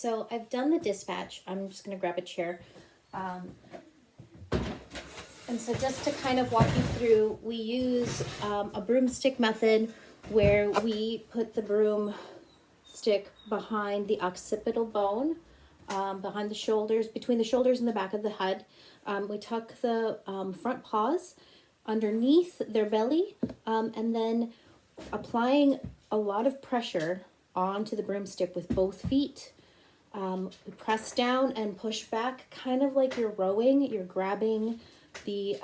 so I've done the dispatch. I'm just going to grab a chair. And so just to kind of walk you through, we use a broomstick method where we put the broomstick behind the occipital bone, behind the shoulders, between the shoulders and the back of the head. We tuck the front paws underneath their belly, and then applying a lot of pressure onto the broomstick with both feet. Press down and push back, kind of like you're rowing. You're grabbing the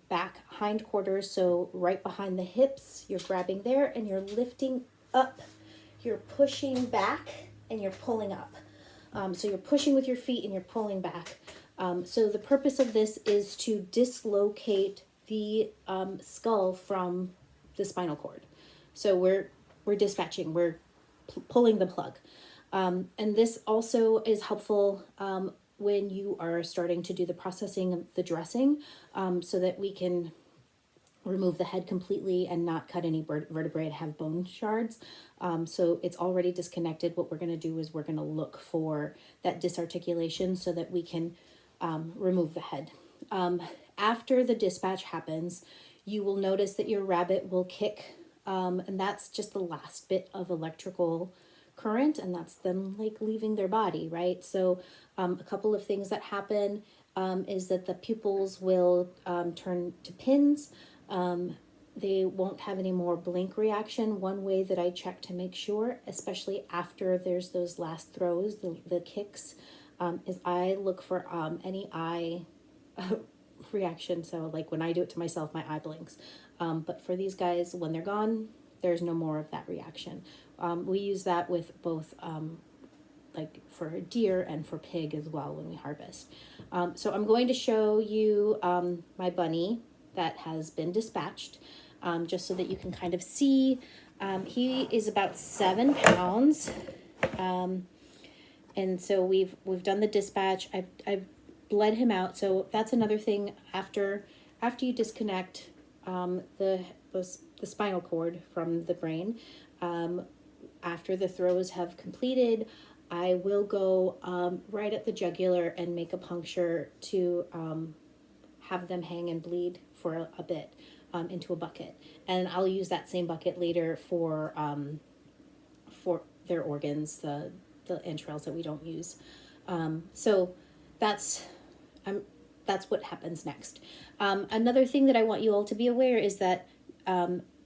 back hindquarters, so right behind the hips, you're grabbing there and you're lifting up. You're pushing back and you're pulling up. So you're pushing with your feet and you're pulling back. So the purpose of this is to dislocate the skull from the spinal cord. So we're dispatching, we're pulling the plug. And this also is helpful when you are starting to do the processing of the dressing, so that we can remove the head completely and not cut any vertebrae and have bone shards. So it's already disconnected. What we're going to do is we're going to look for that disarticulation so that we can remove the head. After the dispatch happens, you will notice that your rabbit will kick, and that's just the last bit of electrical current, and that's them like leaving their body, right? So a couple of things that happen is that the pupils will turn to pins. They won't have any more blink reaction. One way that I check to make sure, especially after there's those last throws, the kicks, is I look for any eye reaction. So like when I do it to myself, my eye blinks. But for these guys, when they're gone, there's no more of that reaction. We use that with both like for deer and for pig as well when we harvest. So I'm going to show you my bunny that has been dispatched, just so that you can kind of see. He is about 7 pounds. And so we've done the dispatch. I've bled him out. So that's another thing after you disconnect the spinal cord from the brain. After the throws have completed, I will go right at the jugular and make a puncture to have them hang and bleed for a bit into a bucket. And I'll use that same bucket later for their organs, the entrails that we don't use. So that's what happens next. Another thing that I want you all to be aware is that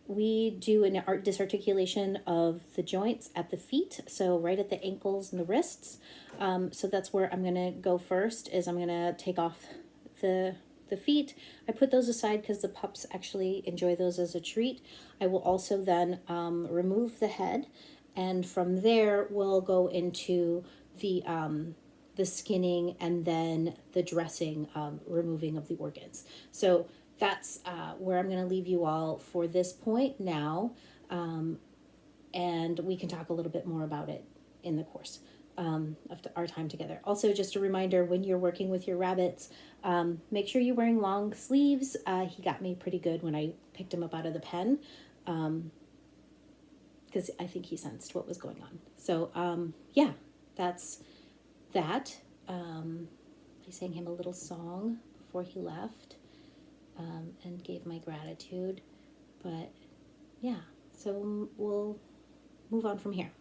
we do an disarticulation of the joints at the feet, so right at the ankles and the wrists. So that's where I'm going to go first, is I'm going to take off the feet. I put those aside because the pups actually enjoy those as a treat. I will also then remove the head, and from there we'll go into the skinning and then the dressing, removing of the organs. So that's where I'm going to leave you all for this point now, and we can talk a little bit more about it in the course of our time together. Also, just a reminder, when you're working with your rabbits, make sure you're wearing long sleeves. He got me pretty good when I picked him up out of the pen, because I think he sensed what was going on. So yeah, that's that. I sang him a little song before he left, and gave my gratitude. But yeah, so we'll move on from here.